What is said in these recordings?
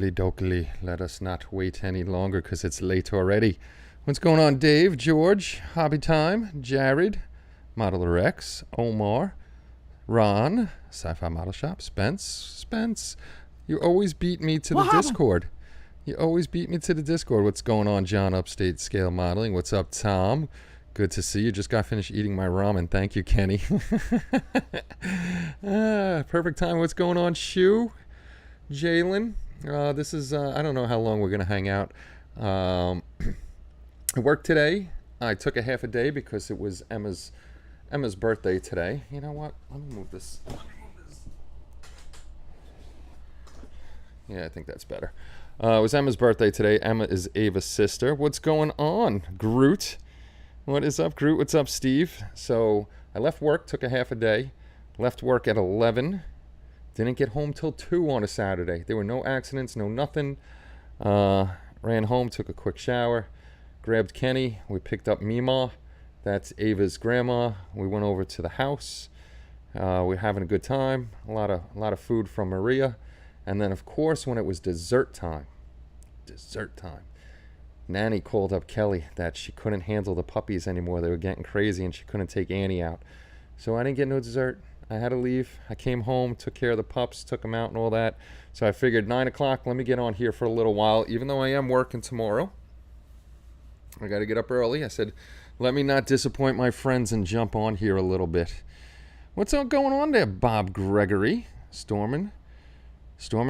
Okily dokily. Let us not wait any longer because it's late already. What's going on, Dave, George, Hobby Time, Jared, Modeler X, Omar, Ron, Sci-Fi Model Shop, Spence. You always beat me to the Discord. You always beat me to the Discord. What's going on, John, Upstate Scale Modeling? What's up, Tom? Good to see you. Just got finished eating my ramen. Thank you, Kenny. Perfect time. What's going on, Shu? Jalen? This is, I don't know how long we're going to hang out. I worked today. I took a half a day because it was Emma's birthday today. You know what? Let me move this. Yeah, I think that's better. It was Emma's birthday today. Emma is Ava's sister. What's going on, Groot? What is up, Groot? What's up, Steve? So I left work, took a half a day. Left work at 11. Didn't get home till 2 on a Saturday. There were no accidents, no nothing. Ran home, took a quick shower. Grabbed Kenny. We picked up Mima. That's Ava's grandma. We went over to the house. We're having a good time. A lot of food from Maria. And then, of course, when it was dessert time, Nanny called up Kelly that she couldn't handle the puppies anymore. They were getting crazy and she couldn't take Annie out. So I didn't get no dessert. I had to leave. I came home, took care of the pups, took them out and all that. So I figured 9 o'clock, let me get on here for a little while, even though I am working tomorrow. I got to get up early. I said, let me not disappoint my friends and jump on here a little bit. What's all going on there, Bob Gregory? Storming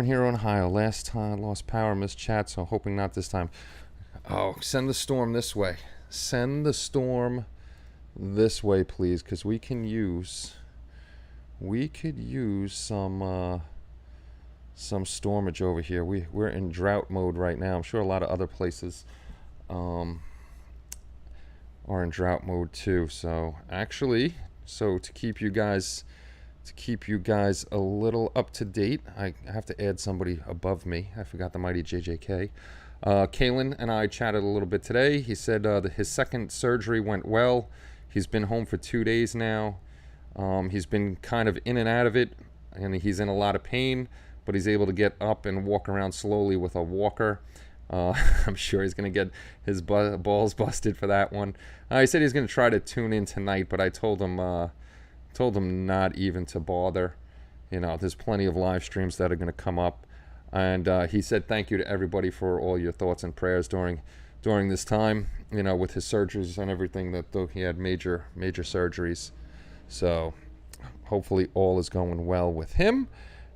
here in Ohio. Last time lost power, missed chat, so hoping not this time. Oh, send the storm this way. Send the storm this way, please, because we could use some stormage over here. We're in drought mode right now. I'm sure a lot of other places are in drought mode too. So actually, to keep you guys a little up to date, I have to add somebody above me. I forgot the mighty JJK. Kalen and I chatted a little bit today. He said his second surgery went well. He's been home for 2 days now. He's been kind of in and out of it, and he's in a lot of pain, but he's able to get up and walk around slowly with a walker. I'm sure he's going to get his balls busted for that one. He said he's going to try to tune in tonight, but I told him not even to bother. You know, there's plenty of live streams that are going to come up. And he said thank you to everybody for all your thoughts and prayers during this time, you know, with his surgeries and everything, that though he had major surgeries. So hopefully all is going well with him,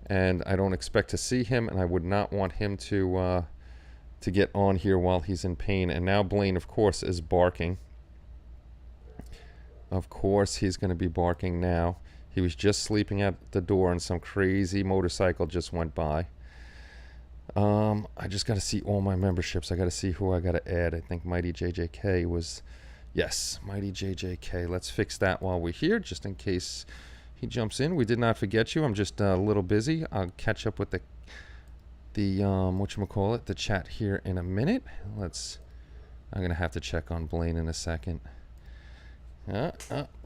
and I don't expect to see him, and I would not want him to get on here while he's in pain. And now Blaine, of course, is barking. Of course he's going to be barking now. He was just sleeping at the door and some crazy motorcycle just went by. I just got to see all my memberships. I got to see who I got to add. I think Mighty JJK was... Yes, Mighty JJK. Let's fix that while we're here, just in case he jumps in. We did not forget you. I'm just a little busy. I'll catch up with the whatchamacallit, the chat here in a minute. I'm going to have to check on Blaine in a second.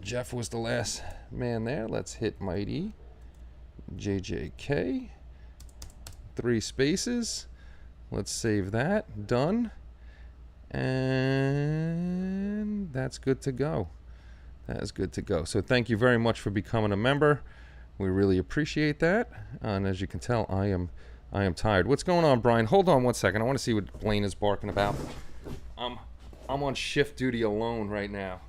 Jeff was the last man there. Let's hit Mighty JJK. 3 spaces. Let's save that. Done. And that's good to go. That is good to go. So thank you very much for becoming a member. We really appreciate that. And as you can tell, I am tired. What's going on, Brian? Hold on one second. I want to see what Blaine is barking about. I'm on shift duty alone right now.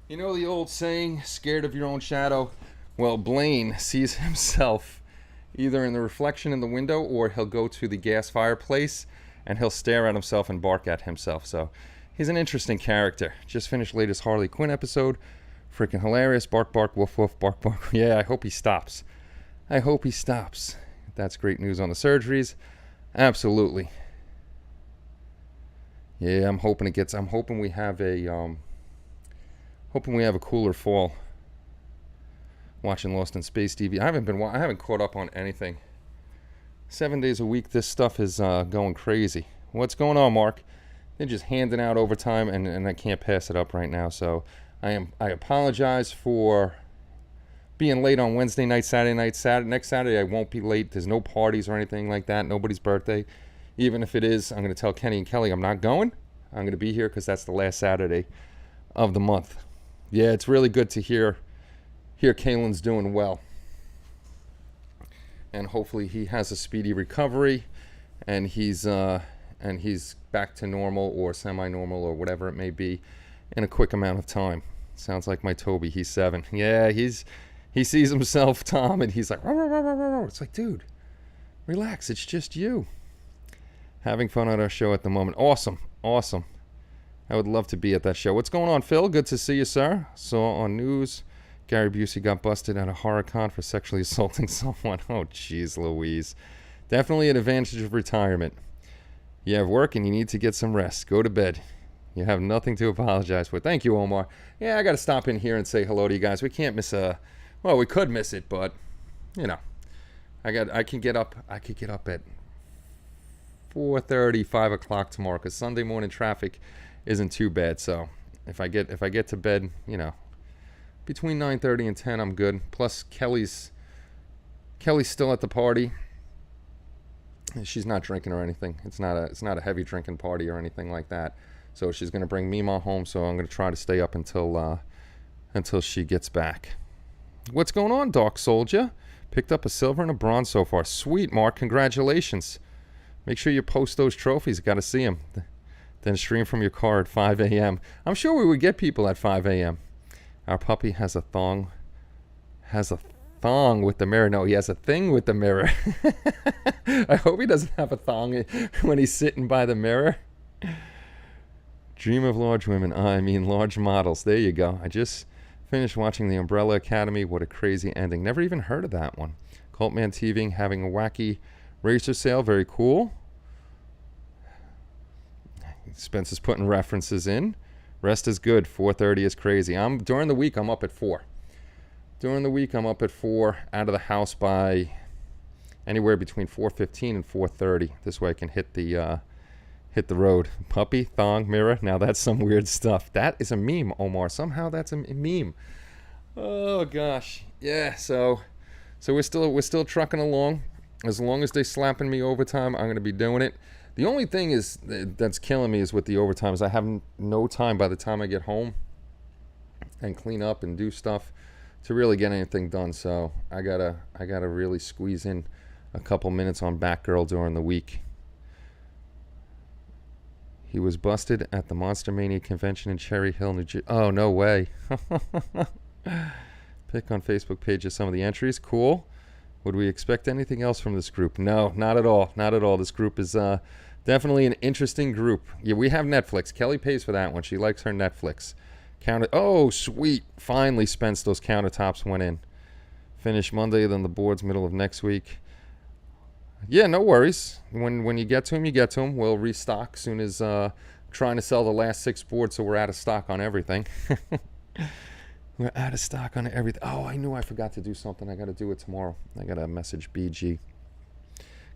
You know the old saying, scared of your own shadow? Well, Blaine sees himself either in the reflection in the window, or he'll go to the gas fireplace and he'll stare at himself and bark at himself. So He's an interesting character. Just finished latest Harley Quinn episode. Freaking hilarious. Bark, bark, woof, woof, bark, bark. Yeah, I hope he stops. I hope he stops. That's great news on the surgeries. Absolutely. Yeah, I'm hoping it gets. I'm hoping we have a. Hoping we have a cooler fall. Watching Lost in Space TV. I haven't caught up on anything. 7 days a week. This stuff is going crazy. What's going on, Mark? They're just handing out overtime, and I can't pass it up right now. So I apologize for being late on Wednesday night, Saturday night. Next Saturday I won't be late. There's no parties or anything like that. Nobody's birthday. Even if it is, I'm going to tell Kenny and Kelly I'm not going. I'm going to be here because that's the last Saturday of the month. Yeah, it's really good to hear Kalen's doing well. And hopefully he has a speedy recovery and he's back to normal or semi-normal or whatever it may be in a quick amount of time. Sounds like my Toby. He's 7. Yeah, he sees himself, Tom, and he's like, rah, rah, rah, rah, rah. It's like, dude, relax. It's just you. Having fun at our show at the moment. Awesome. I would love to be at that show. What's going on, Phil? Good to see you, sir. Saw on news Gary Busey got busted at a horror con for sexually assaulting someone. Oh, jeez, Louise. Definitely an advantage of retirement. You have work and you need to get some rest. Go to bed. You have nothing to apologize for. Thank you, Omar. Yeah, I got to stop in here and say hello to you guys. We can't miss well, we could miss it, but you know, I could get up at 4:30, 5 o'clock tomorrow because Sunday morning traffic isn't too bad. So if I get to bed, you know, between 9:30 and 10, I'm good. Plus Kelly's still at the party. She's not drinking or anything. It's not a heavy drinking party or anything like that. So she's gonna bring Mima home. So I'm gonna try to stay up until she gets back. What's going on, Dark Soldier? Picked up a silver and a bronze so far. Sweet, Mark. Congratulations. Make sure you post those trophies. Got to see them. Then stream from your car at 5 a.m. I'm sure we would get people at 5 a.m. Our puppy has a thong. With the mirror. No, he has a thing with the mirror. I hope he doesn't have a thong when he's sitting by the mirror. Dream of large women. I mean large models. There you go. I just finished watching The Umbrella Academy. What a crazy ending. Never even heard of that one. Cultman TVing having a wacky racer sale. Very cool. Spencer's putting references in. Rest is good. 4:30 is crazy. During the week I'm up at 4. During the week I'm up at 4, out of the house by anywhere between 4:15 and 4:30. This way I can hit the road. Puppy, thong, mirror. Now that's some weird stuff. That is a meme, Omar. Somehow that's a meme. Oh gosh. Yeah, so we're still trucking along. As long as they slapping me overtime, I'm going to be doing it. The only thing is that's killing me is with the overtime is I have no time by the time I get home and clean up and do stuff to really get anything done. So I gotta really squeeze in a couple minutes on Batgirl during the week. He was busted at the Monster Mania convention in Cherry Hill, New Jersey. Oh, no way. Pick on Facebook page of some of the entries. Cool. Would we expect anything else from this group? No, not at all. Not at all. This group is definitely an interesting group. Yeah, we have Netflix. Kelly pays for that one. She likes her Netflix. Oh, sweet. Finally, Spence, those countertops went in. Finish Monday, then the boards middle of next week. Yeah, no worries. When you get to them, you get to them. We'll restock soon as trying to sell the last 6 boards, so we're out of stock on everything. We're out of stock on everything. Oh, I knew I forgot to do something. I got to do it tomorrow. I got to message BG.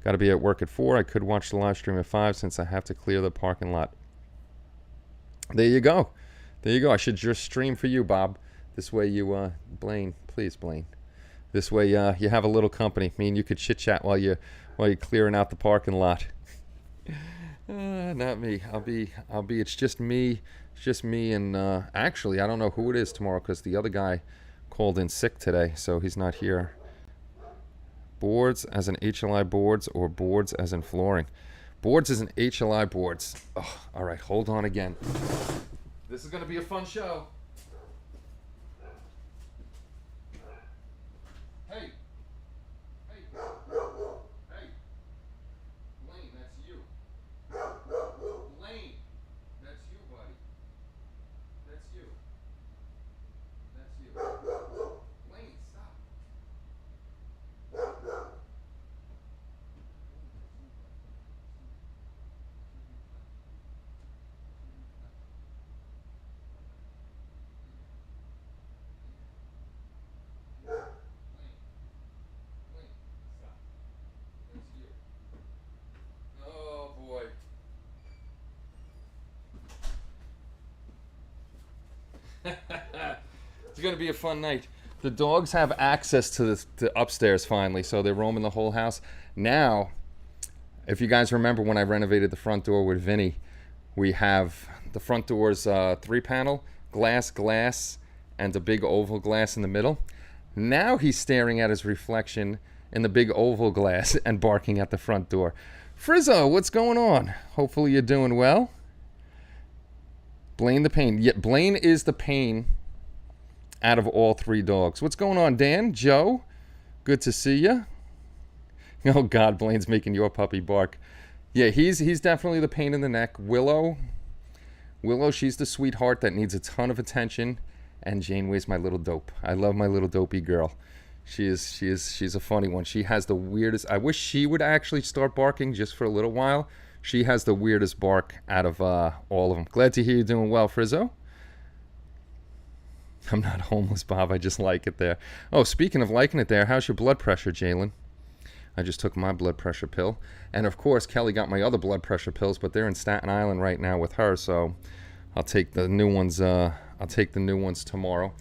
Got to be at work at 4. I could watch the live stream at 5 since I have to clear the parking lot. There you go. There you go. I should just stream for you, Bob. This way you, Blaine, please, Blaine. This way you have a little company. Me and you could chit-chat while you're clearing out the parking lot. Not me. I'll be. It's just me. It's just me and actually, I don't know who it is tomorrow because the other guy called in sick today, so he's not here. Boards as in HLI boards or boards as in flooring? Boards as in HLI boards. Oh, all right, hold on again. This is going to be a fun show. Hey. Hey. Hey. Blaine, that's you. Blaine, that's you, buddy. It's going to be a fun night. The dogs have access to the upstairs finally, so they're roaming the whole house. Now, if you guys remember when I renovated the front door with Vinny, we have the front door's 3-panel, glass, and a big oval glass in the middle. Now he's staring at his reflection in the big oval glass and barking at the front door. Frizzo, what's going on? Hopefully you're doing well. Blaine the pain. Yeah, Blaine is the pain out of all 3 dogs. What's going on, Dan? Joe? Good to see you. Oh, God, Blaine's making your puppy bark. Yeah, he's definitely the pain in the neck. Willow, she's the sweetheart that needs a ton of attention. And Janeway's my little dope. I love my little dopey girl. She's a funny one. She has the weirdest... I wish she would actually start barking just for a little while. She has the weirdest bark out of all of them. Glad to hear you're doing well, Frizzo. I'm not homeless, Bob. I just like it there. Oh, speaking of liking it there, how's your blood pressure, Jalen? I just took my blood pressure pill. And, of course, Kelly got my other blood pressure pills, but they're in Staten Island right now with her, so I'll take the new ones. I'll take the new ones tomorrow.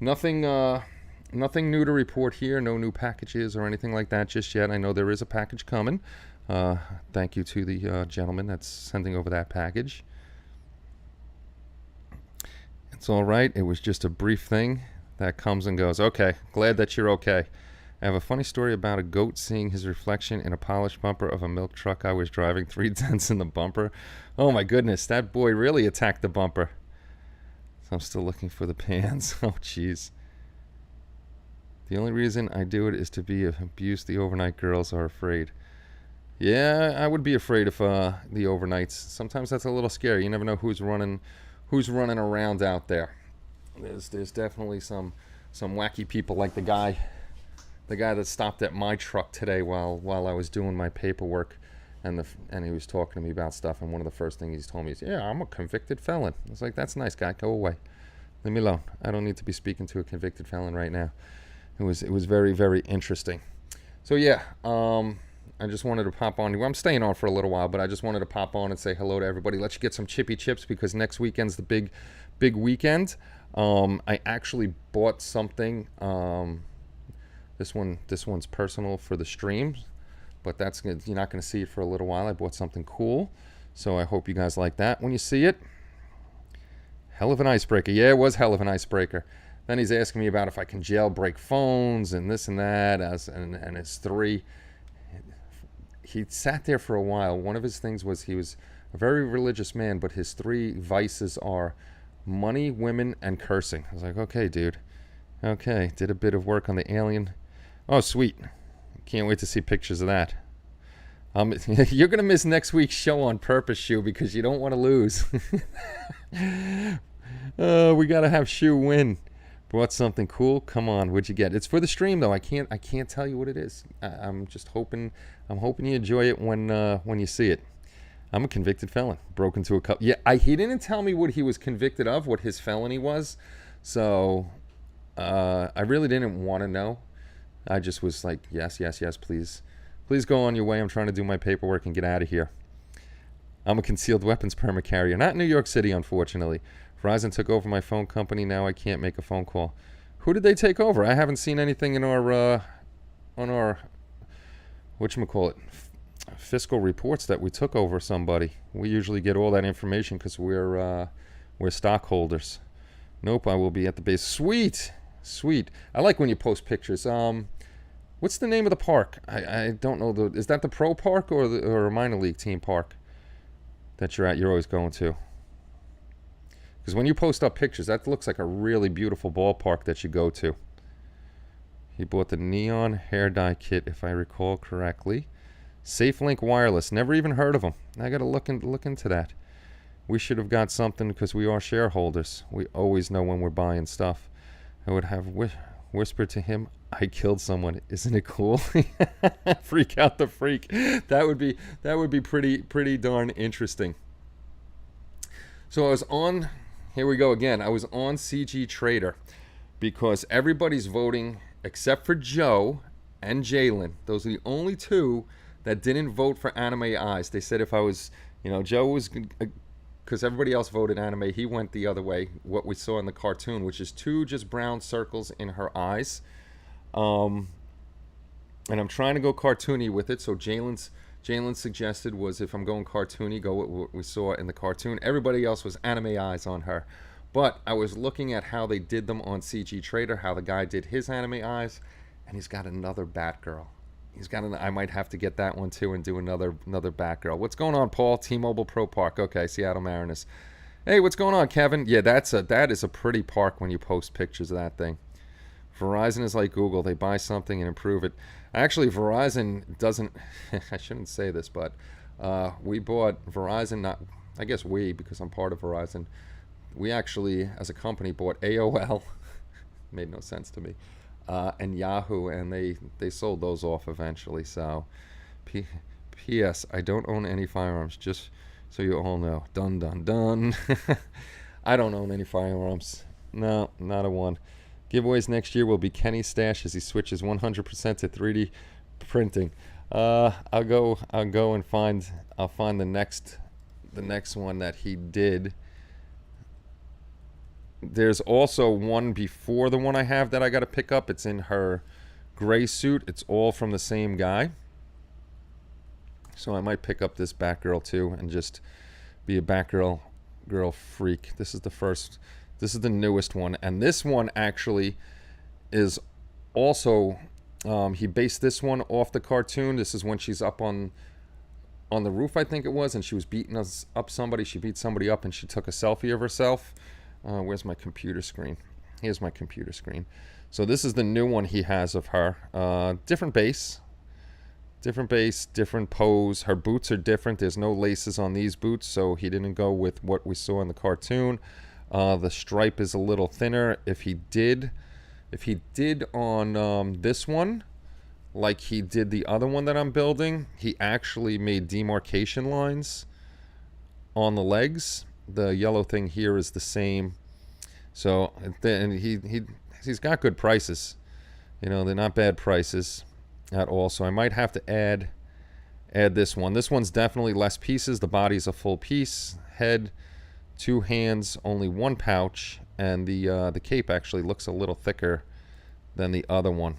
Nothing new to report here. No new packages or anything like that just yet. I know there is a package coming. Thank you to the gentleman that's sending over that package. It's all right. It was just a brief thing that comes and goes. Okay, glad that you're okay. I have a funny story about a goat seeing his reflection in a polished bumper of a milk truck I was driving. 3 dents in the bumper. Oh my goodness, that boy really attacked the bumper. So I'm still looking for the pans. Oh jeez. The only reason I do it is to be abused. The overnight girls are afraid. Yeah, I would be afraid of the overnights. Sometimes that's a little scary. You never know who's running around out there. There's definitely some wacky people like the guy that stopped at my truck today while I was doing my paperwork, and he was talking to me about stuff, and one of the first things he told me is, "Yeah, I'm a convicted felon." I was like, "That's nice, guy. Go away. Leave me alone. I don't need to be speaking to a convicted felon right now." It was very, very interesting. So yeah, I just wanted to pop on. Well, I'm staying on for a little while, but I just wanted to pop on and say hello to everybody. Let you get some chippy chips because next weekend's the big weekend. I actually bought something. This one's personal for the streams, but you're not going to see it for a little while. I bought something cool, so I hope you guys like that when you see it. Hell of an icebreaker. Yeah, it was hell of an icebreaker. Then he's asking me about if I can jailbreak phones and this and that, and it's 3. He sat there for a while. One of his things was he was a very religious man, but his 3 vices are money, women, and cursing. I was like, okay, dude. Okay, did a bit of work on the alien. Oh, sweet. Can't wait to see pictures of that. You're going to miss next week's show on purpose, Shu, because you don't want to lose. We got to have Shu win. Brought something cool. Come on, what'd you get? It's for the stream, though. I can't tell you what it is. I'm just hoping you enjoy it when you see it. I'm a convicted felon. Broke into a cup. Yeah, he didn't tell me what he was convicted of, what his felony was. So I really didn't want to know. I just was like, yes, please. Please go on your way. I'm trying to do my paperwork and get out of here. I'm a concealed weapons permit carrier. Not in New York City, unfortunately. Verizon took over my phone company. Now I can't make a phone call. Who did they take over? I haven't seen anything in our whatchamacallit, fiscal reports that we took over somebody. We usually get all that information because we're stockholders. Nope, I will be at the base. Sweet. I like when you post pictures. What's the name of the park? I don't know. Is that the pro park or a minor league team park that you're always going to? Because when you post up pictures, that looks like a really beautiful ballpark that you go to. He bought the neon hair dye kit, if I recall correctly. SafeLink Wireless. Never even heard of them. I got to look into that. We should have got something because we are shareholders. We always know when we're buying stuff. I would have whispered to him, "I killed someone." Isn't it cool? Freak out the freak. That would be pretty darn interesting. So I was on. Here we go again. I was on CG Trader because everybody's voting except for Joe and Jalen. Those are the only 2 that didn't vote for Anime Eyes. They said if I was, Joe was because everybody else voted anime. He went the other way, what we saw in the cartoon, which is two just brown circles in her eyes. And I'm trying to go cartoony with it. So Jalen's suggested was, if I'm going cartoony, go with what we saw in the cartoon. Everybody else was anime eyes on her. But I was looking at how they did them on CG Trader, how the guy did his anime eyes, and he's got another Batgirl. I might have to get that one too and do another Batgirl. What's going on, Paul? T-Mobile Pro Park. Okay, Seattle Mariners. Hey, what's going on, Kevin? Yeah, that is a pretty park when you post pictures of that thing. Verizon is like Google. They buy something and improve it. Actually, Verizon doesn't... I shouldn't say this, but we bought Verizon, not... I guess we, because I'm part of Verizon. We actually, as a company, bought AOL. Made no sense to me. And Yahoo, and they sold those off eventually. So, P.S. I don't own any firearms, just so you all know. Dun, dun, dun. I don't own any firearms. No, not a one. Giveaways next year will be Kenny's stash as he switches 100% to 3D printing. I'll go and find the next one that he did. There's also one before the one I have that I got to pick up. It's in her gray suit. It's all from the same guy. So I might pick up this Batgirl too and just be a Batgirl freak. This is the newest one. And this one actually is also, he based this one off the cartoon. This is when she's up on the roof, I think it was, and she was beating up somebody. She beat somebody up and she took a selfie of herself. Where's my computer screen? Here's my computer screen. So this is the new one he has of her. Different base, different pose. Her boots are different. There's no laces on these boots, so he didn't go with what we saw in the cartoon. The stripe is a little thinner. If he did on this one, like he did the other one that I'm building, he actually made demarcation lines on the legs. The yellow thing here is the same. So then he's got good prices. You know, they're not bad prices at all. So I might have to add this one. This one's definitely less pieces. The body's a full piece. Head, 2 hands, only 1 pouch, and the cape actually looks a little thicker than the other one.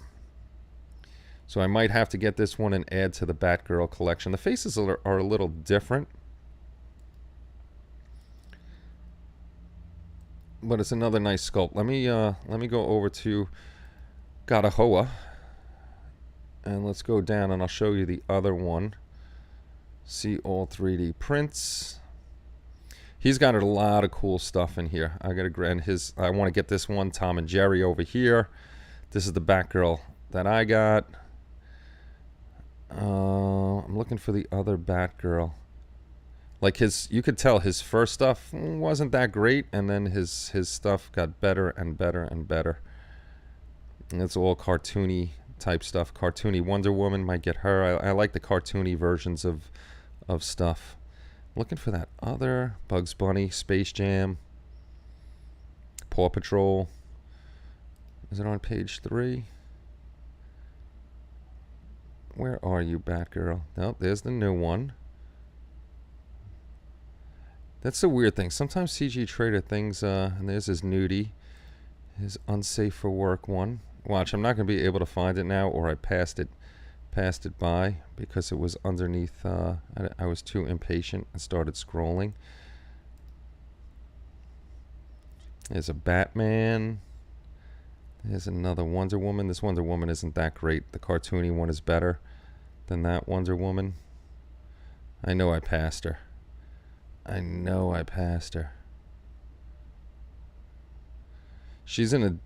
So I might have to get this one and add to the Batgirl collection. The faces are a little different, but it's another nice sculpt. Let me go over to Gatahoa, and let's go down, and I'll show you the other one. See all 3D prints. He's got a lot of cool stuff in here. I gotta grant his. I want to get this one, Tom and Jerry, over here. This is the Batgirl that I got. I'm looking for the other Batgirl. Like you could tell his first stuff wasn't that great, and then his stuff got better and better and better. And it's all cartoony type stuff. Cartoony Wonder Woman, might get her. I like the cartoony versions of stuff. I'm looking for that other Bugs Bunny, Space Jam, Paw Patrol. Is it on page 3? Where are you, Batgirl? Nope, there's the new one. That's the weird thing. Sometimes CG Trader things, and there's his nudie, his unsafe for work one. Watch, I'm not going to be able to find it now, or I passed it by because it was underneath. I was too impatient and started scrolling. There's a Batman. There's another Wonder Woman. This Wonder Woman isn't that great. The cartoony one is better than that Wonder Woman. I know I passed her. She's in a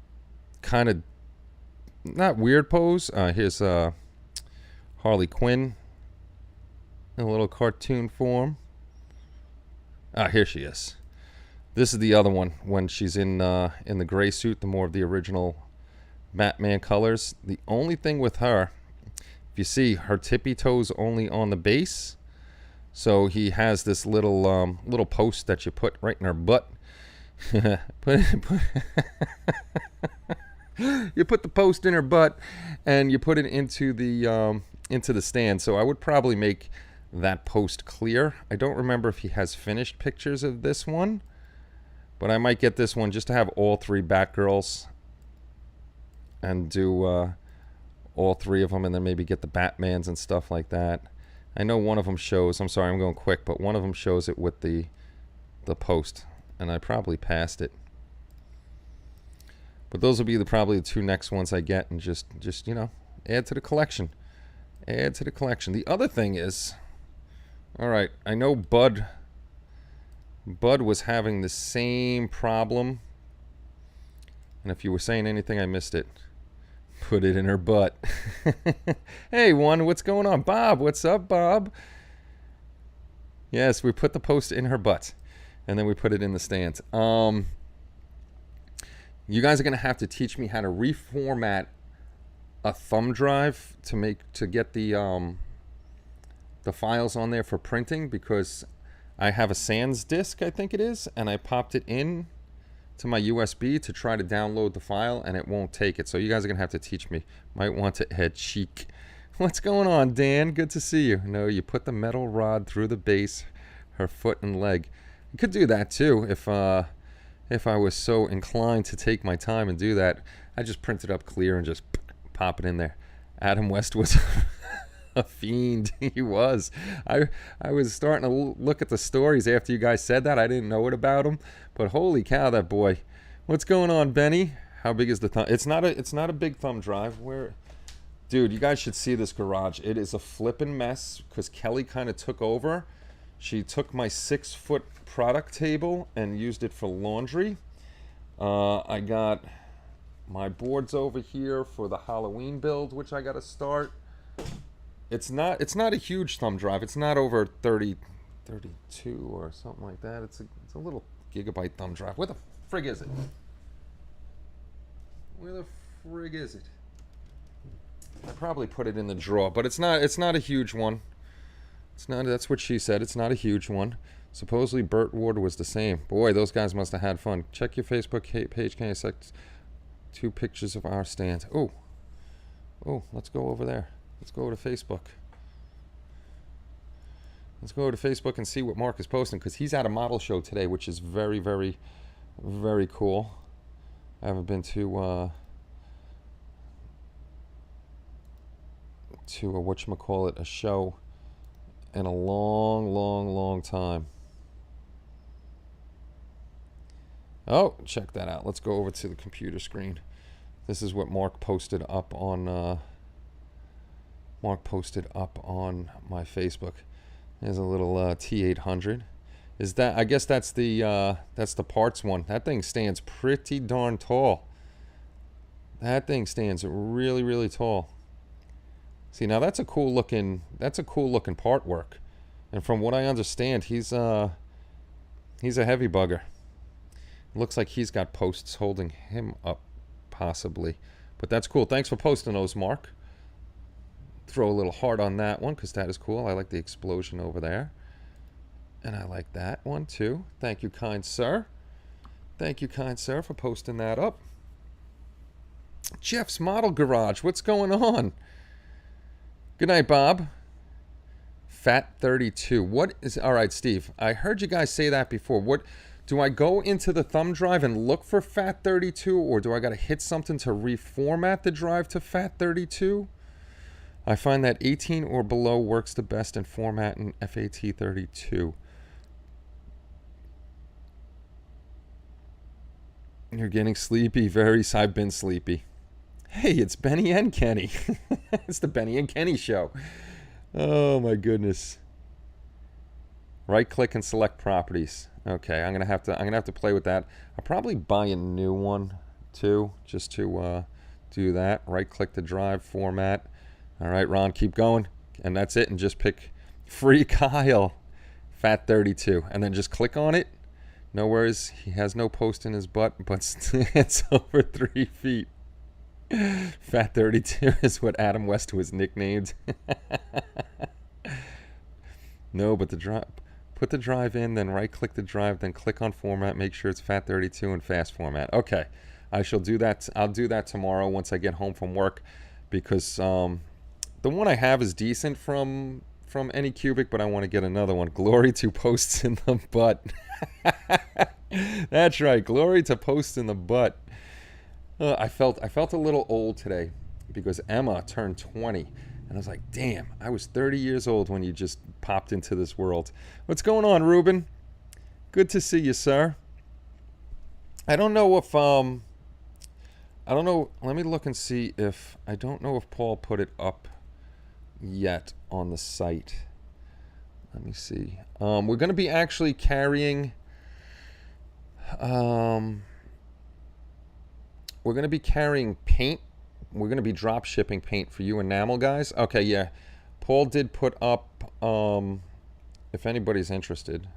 kind of not weird pose. Here's Harley Quinn in a little cartoon form. Here she is. This is the other one when she's in the gray suit, the more of the original Batman colors. The only thing with her, if you see, her tippy toes only on the base. So he has this little post that you put right in her butt. You put the post in her butt, and you put it into the stand. So I would probably make that post clear. I don't remember if he has finished pictures of this one, but I might get this one just to have all 3 Batgirls and do all 3 of them, and then maybe get the Batmans and stuff like that. I know one of them shows, I'm sorry I'm going quick, but one of them shows it with the post, and I probably passed it. But those will be probably the 2 next ones I get, and just you know, add to the collection. Add to the collection. The other thing is, all right, I know Bud was having the same problem, and if you were saying anything, I missed it. Put it in her butt. Hey, what's going on? Bob, what's up, Bob? Yes, we put the post in her butt, and then we put it in the stands. You guys are going to have to teach me how to reformat a thumb drive to get the files on there for printing, because I have a Sans disk, I think it is, and I popped it in to my USB to try to download the file, and it won't take it. So you guys are going to have to teach me. Might want to head cheek. What's going on, Dan? Good to see you. No, you put the metal rod through the base, her foot and leg. You could do that too if I was so inclined to take my time and do that. I just print it up clear and just pop it in there. Adam West was a fiend. He was. I was starting to look at the stories after you guys said that. I didn't know it about him, but holy cow, that boy. What's going on, Benny? How big is the thumb? It's not a big thumb drive. Dude, you guys should see this garage. It is a flippin' mess because Kelly kind of took over. She took my 6-foot product table and used it for laundry. I got my boards over here for the Halloween build, which I got to start. It's not a huge thumb drive. It's not over 32 or something like that. It's a little gigabyte thumb drive. Where the frig is it? Where the frig is it? I probably put it in the drawer, but it's not a huge one. It's not. That's what she said. It's not a huge one. Supposedly Burt Ward was the same. Boy, those guys must have had fun. Check your Facebook page. Can you select 2 pictures of our stand? Oh, let's go over there. Let's go to Facebook. Let's go to Facebook and see what Mark is posting, because he's at a model show today, which is very, very, very cool. I haven't been to whatchamacallit, a show in a long, long, long time. Oh, check that out. Let's go over to the computer screen. This is what Mark posted up on my Facebook. There's a little T800. Is that? I guess that's the parts one. That thing stands pretty darn tall. That thing stands really, really tall. See, now that's a cool looking part work, and from what I understand, he's a heavy bugger. It looks like he's got posts holding him up, possibly, but that's cool. Thanks for posting those, Mark. Throw a little heart on that one, because that is cool. I like the explosion over there, and I like that one too. Thank you, kind sir. Thank you, kind sir, for posting that up. Jeff's Model Garage. What's going on? Good night, Bob. Fat 32. What is... All right, Steve. I heard you guys say that before. What... Do I go into the thumb drive and look for Fat 32, or do I got to hit something to reformat the drive to Fat 32? I find that 18 or below works the best in formatting FAT 32. You're getting sleepy. I've been sleepy. Hey, it's Benny and Kenny. It's the Benny and Kenny show. Oh my goodness. Right click and select properties. Okay, I'm gonna have to play with that. I'll probably buy a new one too, just to do that. Right click the drive, format. All right, Ron, keep going, and that's it. And just pick Free Kyle, Fat 32, and then just click on it. No worries, he has no post in his butt, but it's over 3 feet. Fat 32 is what Adam West was nicknamed. No, but put the drive in, then right click the drive, then click on format, make sure it's Fat 32 and fast format. Okay, I shall do that. I'll do that tomorrow once I get home from work, because the one I have is decent from from any cubic, but I want to get another one. Glory to posts in the butt. That's right. Glory to posts in the butt. I felt a little old today because Emma turned 20. And I was like, damn, I was 30 years old when you just popped into this world. What's going on, Ruben? Good to see you, sir. I don't know if, I don't know. Let me look and see if, I don't know if Paul put it up yet on the site. Let me see. We're going to be actually carrying, we're going to be carrying paint. We're going to be drop shipping paint for you enamel guys. Okay, yeah. Paul did put up, if anybody's interested,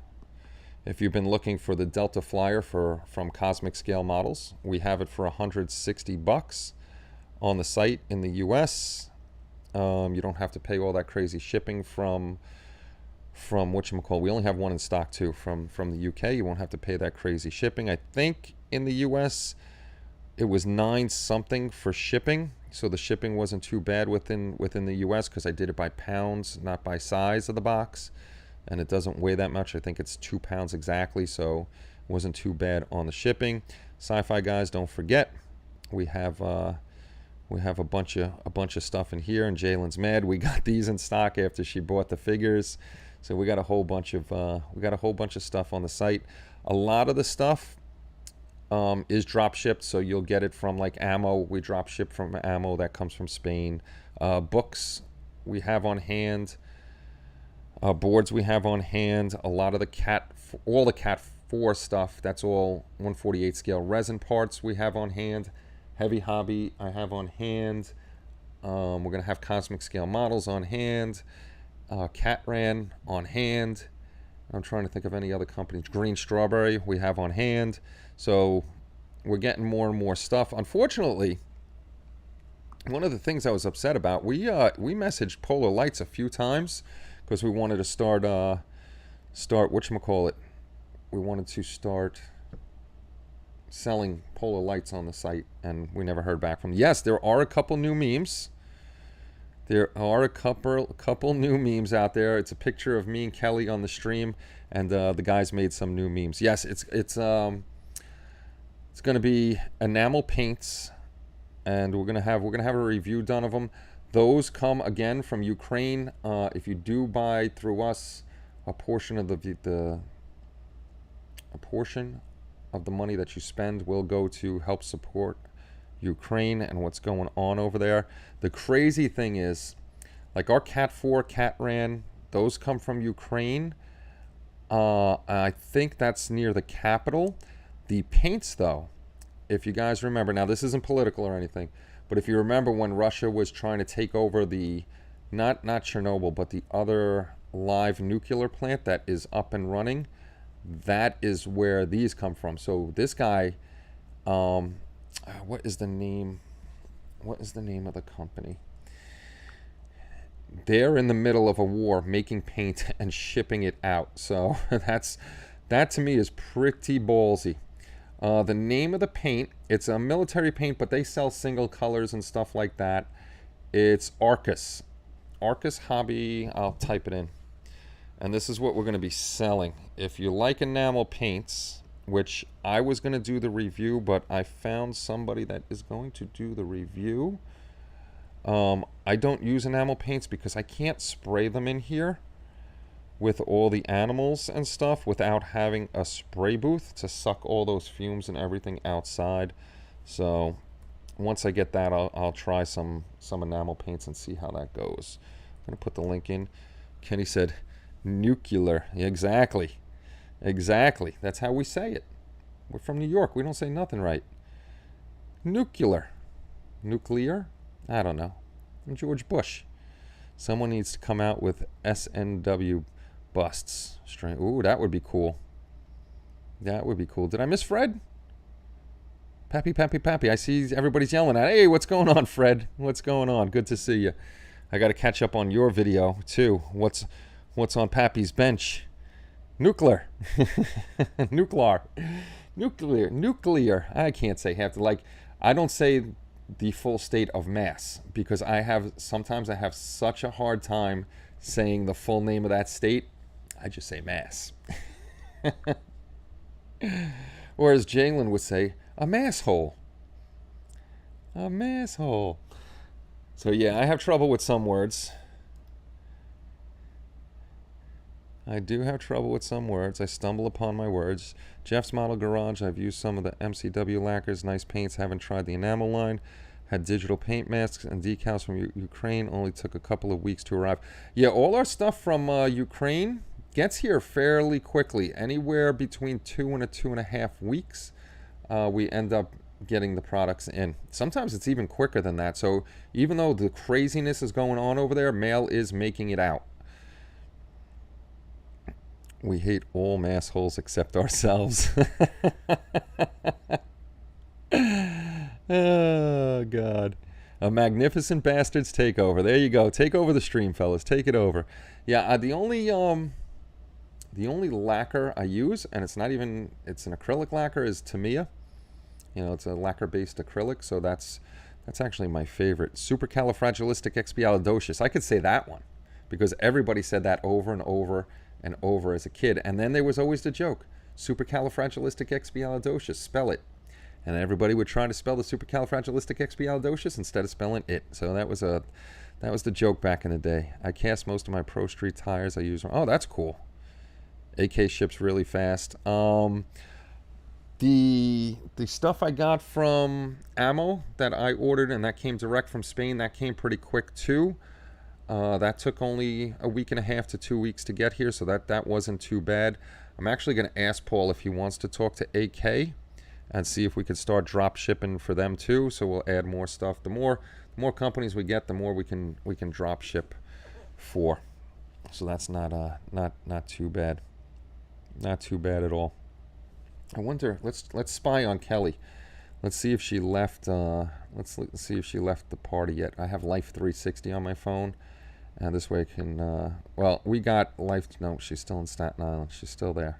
if you've been looking for the Delta Flyer from Cosmic Scale Models, we have it for $160 on the site in the US. You don't have to pay all that crazy shipping from whatchamacallit. We only have one in stock too from the UK. You won't have to pay that crazy shipping. I think in the US it was $9 something for shipping, so the shipping wasn't too bad within the US because I did it by pounds, not by size of the box, and it doesn't weigh that much. I think it's 2 pounds exactly, so it wasn't too bad on the shipping. Sci-Fi guys, don't forget we have a bunch of stuff in here, and Jalen's mad. We got these in stock after she bought the figures, so we got a whole bunch of stuff on the site. A lot of the stuff is drop shipped, so you'll get it from like ammo. We drop ship from ammo that comes from Spain. Books we have on hand. Boards we have on hand. A lot of the all the Cat 4 stuff, that's all 1/48 scale resin parts we have on hand. Heavy Hobby I have on hand. We're gonna have Cosmic Scale Models on hand. Catran on hand. I'm trying to think of any other companies. Green Strawberry we have on hand. So we're getting more and more stuff. Unfortunately, one of the things I was upset about, we messaged Polar Lights a few times because we wanted to start whatchamacallit. We wanted to start selling Polar Lights on the site, and we never heard back from them. Yes, there are a couple new memes. There are a couple new memes out there. It's a picture of me and Kelly on the stream, and the guys made some new memes. Yes, it's going to be enamel paints, and we're gonna have a review done of them. Those come again from Ukraine. If you do buy through us, a portion of the money that you spend will go to help support Ukraine and what's going on over there. The crazy thing is, like our Cat 4, Catran, those come from Ukraine. I think that's near the capital. The paints, though, if you guys remember, now this isn't political or anything, but if you remember when Russia was trying to take over the, not Chernobyl, but the other live nuclear plant that is up and running, that is where these come from. So this guy, what is the name of the company? They're in the middle of a war making paint and shipping it out. So that to me is pretty ballsy. The name of the paint, it's a military paint, but they sell single colors and stuff like that. It's Arcus Hobby. I'll type it in, and this is what we're going to be selling. If you like enamel paints, which I was going to do the review, but I found somebody that is going to do the review. I don't use enamel paints because I can't spray them in here with all the animals and stuff without having a spray booth to suck all those fumes and everything outside. So once I get that, I'll try some enamel paints and see how that goes. I'm going to put the link in. Kenny said nuclear. Exactly. That's how we say it. We're from New York. We don't say nothing right. Nuclear. I don't know. I'm George Bush. Someone needs to come out with SNW busts. Ooh, that would be cool. Did I miss Fred? Pappy. I see everybody's yelling at. Hey, what's going on, Fred? What's going on? Good to see you. I got to catch up on your video too. What's on Pappy's bench? Nuclear. Nuclear. I can't say half. I don't say the full state of mass because sometimes I have such a hard time saying the full name of that state, I just say Mass. Or as Jalen would say, a masshole. A masshole. So yeah, I have trouble with some words. I do have trouble with some words. I stumble upon my words. Jeff's Model Garage, I've used some of the MCW lacquers. Nice paints. Haven't tried the enamel line. Had digital paint masks and decals from Ukraine. Only took a couple of weeks to arrive. Yeah, all our stuff from Ukraine gets here fairly quickly. Anywhere between 2 and 2.5 weeks, we end up getting the products in. Sometimes it's even quicker than that. So even though the craziness is going on over there, mail is making it out. We hate all massholes except ourselves. Oh, God. A magnificent bastards takeover. There you go. Take over the stream, fellas. Take it over. Yeah, the only lacquer I use, and it's an acrylic lacquer, is Tamiya. You know, it's a lacquer-based acrylic, so that's actually my favorite. Supercalifragilisticexpialidocious. I could say that one because everybody said that over and over and over as a kid. And then there was always the joke, supercalifragilisticexpialidocious, spell it. And everybody would try to spell the supercalifragilisticexpialidocious instead of spelling it. So that was the joke back in the day. I cast most of my Pro Street tires. I use, oh, that's cool. AK ships really fast. The stuff I got from Ammo that I ordered and that came direct from Spain, that came pretty quick too. That took only a week and a half to 2 weeks to get here, so that wasn't too bad. I'm actually going to ask Paul if he wants to talk to AK and see if we could start drop shipping for them too. So we'll add more stuff. The more companies we get, the more we can drop ship for. So that's not too bad. Not too bad at all. I wonder. Let's spy on Kelly. Let's see if she left. Let's see if she left the party yet. I have Life 360 on my phone. This way I can, well, we got Life, no, she's still in Staten Island. She's still there.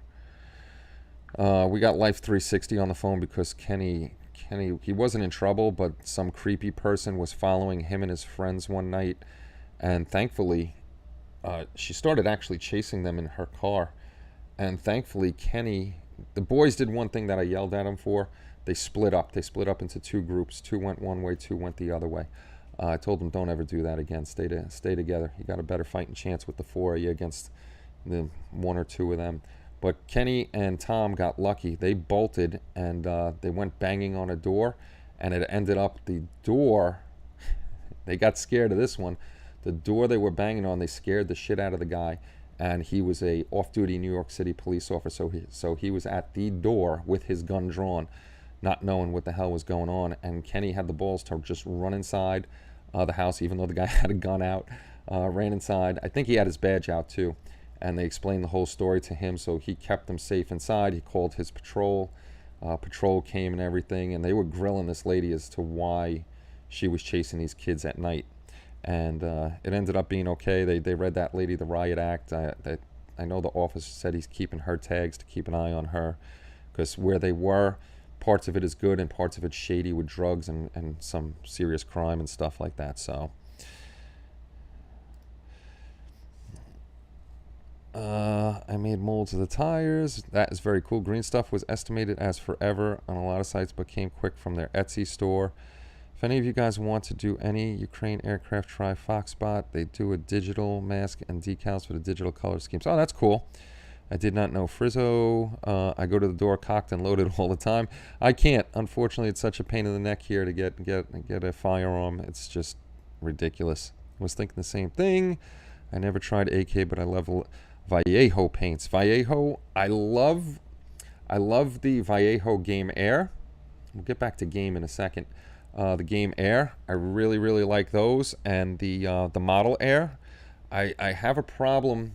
We got Life 360 on the phone because Kenny, he wasn't in trouble, but some creepy person was following him and his friends one night. And thankfully, she started actually chasing them in her car. And thankfully, Kenny, the boys did one thing that I yelled at them for. They split up. They split up into 2 groups. 2 went one way, 2 went the other way. I told them, don't ever do that again. Stay together. You got a better fighting chance with the 4 of you against the 1 or 2 of them. But Kenny and Tom got lucky. They bolted and they went banging on a door, and it ended up the door. They got scared of this one. The door they were banging on, they scared the shit out of the guy, and he was a off-duty New York City police officer. So he was at the door with his gun drawn, not knowing what the hell was going on. And Kenny had the balls to just run inside the house, even though the guy had a gun out. Ran inside. I think he had his badge out too. And they explained the whole story to him, so he kept them safe inside. He called his patrol. Patrol came and everything, and they were grilling this lady as to why she was chasing these kids at night. And it ended up being okay. They read that lady the riot act. I know the officer said he's keeping her tags to keep an eye on her, because where they were, parts of it is good and parts of it's shady with drugs and some serious crime and stuff like that. So I made molds of the tires. That is very cool. Green stuff was estimated as forever on a lot of sites, but came quick from their Etsy store. If any of you guys want to do any Ukraine aircraft, try Foxbot. They do a digital mask and decals for the digital color schemes. Oh, that's cool. I did not know Frizzo. I go to the door cocked and loaded all the time. I can't. Unfortunately, it's such a pain in the neck here to get a firearm. It's just ridiculous. I was thinking the same thing. I never tried AK, but I love Vallejo paints. Vallejo, I love the Vallejo Game Air. We'll get back to Game in a second. The Game Air, I really, really like those. And the Model Air, I have a problem.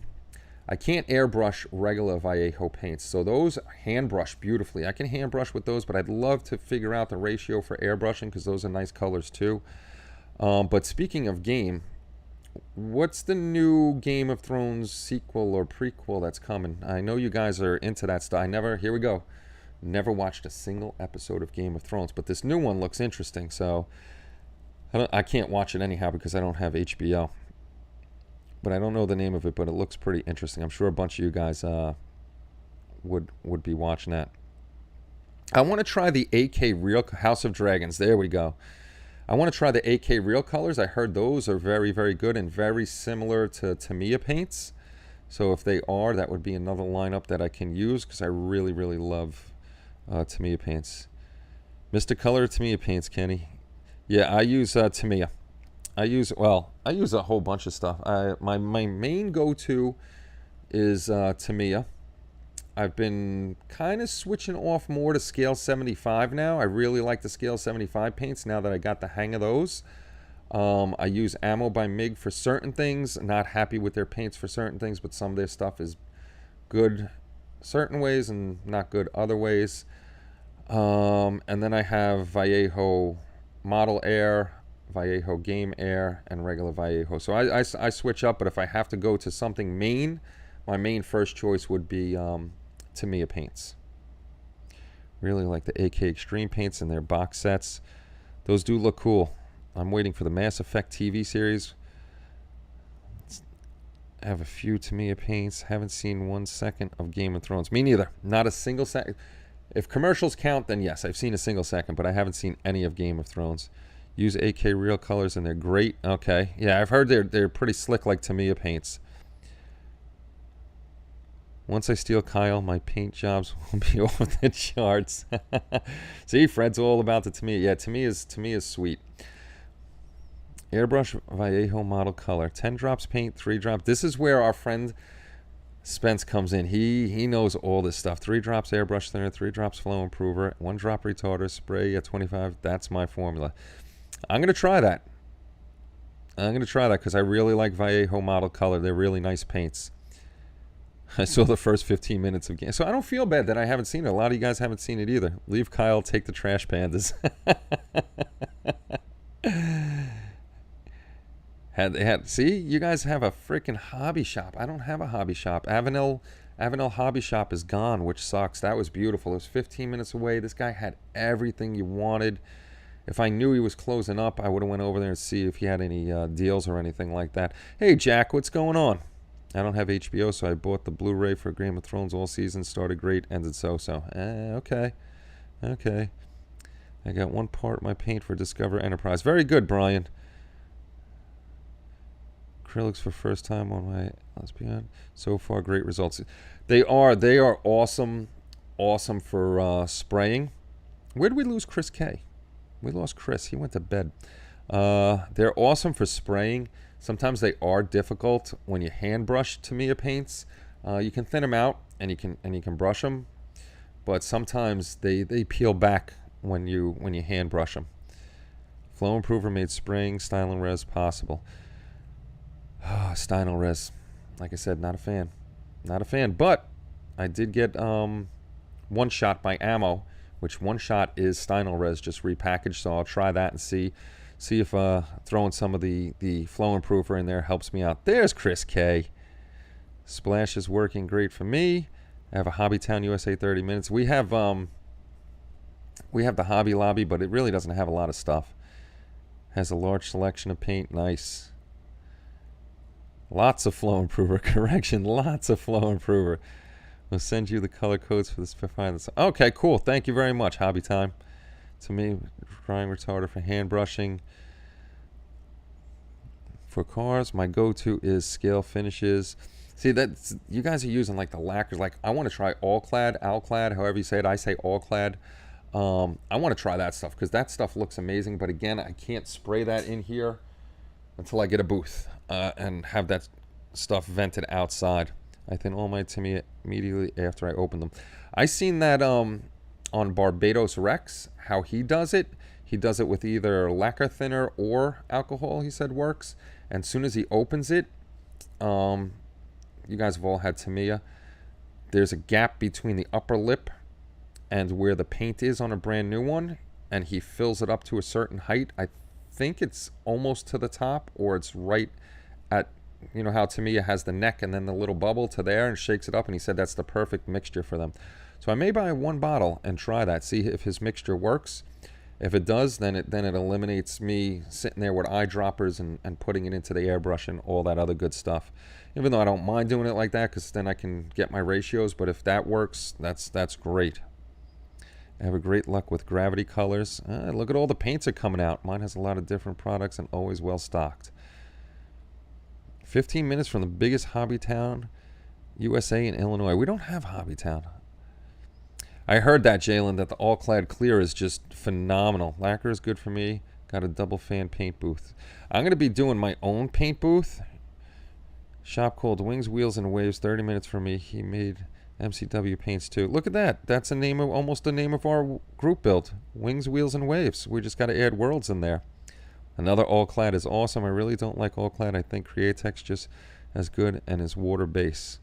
I can't airbrush regular Vallejo paints, so those hand brush beautifully. I can hand brush with those, but I'd love to figure out the ratio for airbrushing because those are nice colors too. But speaking of Game, what's the new Game of Thrones sequel or prequel that's coming? I know you guys are into that stuff. Here we go. Never watched a single episode of Game of Thrones, but this new one looks interesting, so I can't watch it anyhow because I don't have HBO. but I don't know the name of it, but it looks pretty interesting. I'm sure a bunch of you guys would be watching that. I want to try the AK Real House of Dragons. There we go. I want to try the AK Real colors. I heard those are very, very good and very similar to Tamiya paints. So if they are, that would be another lineup that I can use because I really, really love Tamiya paints. Mr. Color Tamiya paints, Kenny. Yeah, I use Tamiya. I use a whole bunch of stuff. My main go-to is Tamiya. I've been kind of switching off more to scale 75 now. I really like the scale 75 paints now that I got the hang of those. I use Ammo by MIG for certain things. Not happy with their paints for certain things, but some of their stuff is good certain ways and not good other ways. And then I have Vallejo Model Air, Vallejo Game Air, and regular Vallejo. So I switch up, but if I have to go to something main, my main first choice would be Tamiya paints. Really like the AK Extreme paints in their box sets. Those do look cool. I'm waiting for the Mass Effect TV series. I have a few Tamiya paints. Haven't seen 1 second of Game of Thrones. Me neither. Not a single second. If commercials count, then yes, I've seen a single second, but I haven't seen any of Game of Thrones. Use AK Real colors and they're great. Okay. Yeah, I've heard they're pretty slick like Tamiya paints. Once I steal Kyle, my paint jobs will be off the charts. See, Fred's all about the Tamiya. Yeah, Tamiya is sweet. Airbrush Vallejo model color. 10 drops paint, 3 drops. This is where our friend Spence comes in. He knows all this stuff. 3 drops airbrush thinner, 3 drops flow improver, 1 drop retarder, spray at 25. That's my formula. I'm going to try that. Because I really like Vallejo model color. They're really nice paints. I saw the first 15 minutes of game. So I don't feel bad that I haven't seen it. A lot of you guys haven't seen it either. Leave Kyle, take the trash pandas. See, you guys have a freaking hobby shop. I don't have a hobby shop. Avenel Hobby Shop is gone, which sucks. That was beautiful. It was 15 minutes away. This guy had everything you wanted. If I knew he was closing up, I would have went over there and see if he had any deals or anything like that. Hey, Jack, what's going on? I don't have HBO, so I bought the Blu-ray for Game of Thrones all season. Started great, ended so-so. Okay. I got 1 part of my paint for Discover Enterprise. Very good, Brian. Acrylics for first time on my Lesbian. So far, great results. They are awesome for spraying. Where did we lose Chris K? We lost Chris. He went to bed. They're awesome for spraying. Sometimes they are difficult when you hand brush Tamiya paints. You can thin them out and you can brush them, but sometimes they peel back when you hand brush them. Flow Improver made spraying Style and Res possible. Style and Res, like I said, not a fan. But I did get One Shot by Ammo, which One Shot is Style and Res just repackaged. So I'll try that and see if throwing some of the Flow Improver in there helps me out. There's Chris K. Splash is working great for me. I have a Hobbytown USA 30 minutes. We have the Hobby Lobby, but it really doesn't have a lot of stuff. Has a large selection of paint. Nice. Lots of Flow Improver. Correction. Lots of Flow Improver. We'll send you the color codes for this. Okay, cool. Thank you very much, Hobby Time. To me, drying retarder for hand brushing. For cars, my go-to is scale finishes. See, that's, you guys are using like the lacquers. Like, I want to try All-Clad, Al-Clad, however you say it. I say All-Clad. I want to try that stuff because that stuff looks amazing. But again, I can't spray that in here until I get a booth and have that stuff vented outside. I thin all my Tamiya immediately after I open them. I seen that on Barbados Rex, how he does it. He does it with either lacquer thinner or alcohol, he said works. And as soon as he opens it, you guys have all had Tamiya. There's a gap between the upper lip and where the paint is on a brand new one, and he fills it up to a certain height. I think it's almost to the top, or it's right at, you know how Tamiya has the neck and then the little bubble to there, and shakes it up, and he said that's the perfect mixture for them. So I may buy 1 bottle and try that, see if his mixture works. If it does, then it eliminates me sitting there with eyedroppers and putting it into the airbrush and all that other good stuff. Even though I don't mind doing it like that, because then I can get my ratios. But if that works, that's great. I have a great luck with gravity colors. Look at all the paints are coming out. Mine has a lot of different products and always well stocked. 15 minutes from the biggest hobby town, USA in Illinois. We don't have hobby town. I heard that, Jalen, that the all-clad clear is just phenomenal. Lacquer is good for me. Got a double fan paint booth. I'm going to be doing my own paint booth. Shop called Wings, Wheels, and Waves. 30 minutes from me. He made MCW paints too. Look at that. That's the name of almost the name of our group build. Wings, Wheels, and Waves. We just got to add worlds in there. Another all-clad is awesome. I really don't like all-clad. I think Createx just as good and is water base.